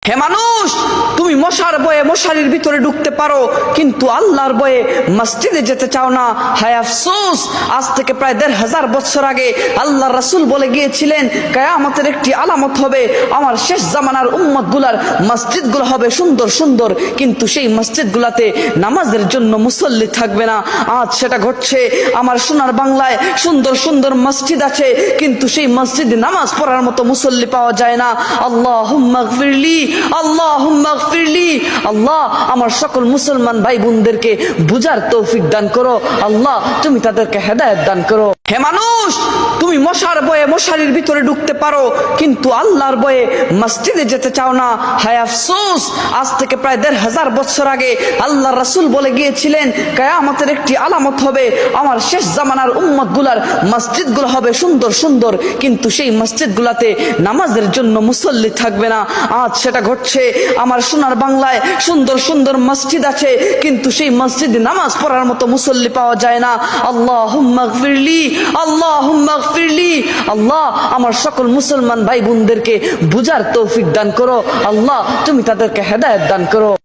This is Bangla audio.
হে মানুষ, তুমি মশার ভয়ে মশারির ভিতরে ঢুকতে পারো, কিন্তু আল্লাহর ভয়ে মসজিদে যেতে চাও না। হায় আফসোস, আজ থেকে প্রায় ১৫০০ বছর আগে আল্লাহর রাসূল বলে গিয়েছিলেন, কিয়ামতের একটি আলামত হবে, আমার শেষ জামানার উম্মতগুলার মসজিদগুলো হবে সুন্দর সুন্দর, কিন্তু সেই মসজিদগুলাতে নামাজের জন্য মুসল্লি থাকবে না। আজ সেটা ঘটছে। আমার সোনার বাংলায় সুন্দর সুন্দর মসজিদ আছে, কিন্তু সেই মসজিদে নামাজ পড়ার মতো মুসল্লি পাওয়া যায় না। আল্লাহুম্মা গফিরলি, আল্লাহুম্মা গফিরলি। আল্লাহ, আমার সকল মুসলমান ভাই বোনদেরকে বুঝার তৌফিক দান করো। আল্লাহ, তুমি তাদেরকে হেদায়েত দান করো। হে মানুষ, তুমি মশার ভয়ে মশারির ভিতরে ঢুকতে পারো, কিন্তু আল্লাহর ভয়ে মসজিদে যেতে চাও না। হায় আফসোস, আজ থেকে প্রায় ১৫০০ বছর আগে আল্লাহর রাসূল বলে গিয়েছিলেন, কিয়ামতের একটি আলামত হবে, আমার শেষ জামানার উম্মতগুলার মসজিদগুলো হবে সুন্দর সুন্দর, কিন্তু সেই মসজিদগুলাতে নামাজের জন্য মুসল্লি থাকবে না। আজ সেটা ঘটছে। আমার সোনার বাংলায় সুন্দর সুন্দর মসজিদ আছে, কিন্তু সেই মসজিদে নামাজ পড়ার মতো মুসল্লি পাওয়া যায় না। আল্লাহুম্মা গফিরলি, আল্লাহুম্মা গফিরলি। আল্লাহ, আমার সকল মুসলমান ভাই বোনদেরকে বুঝার তৌফিক দান করো। আল্লাহ, তুমি তাদেরকে হেদায়েত দান করো।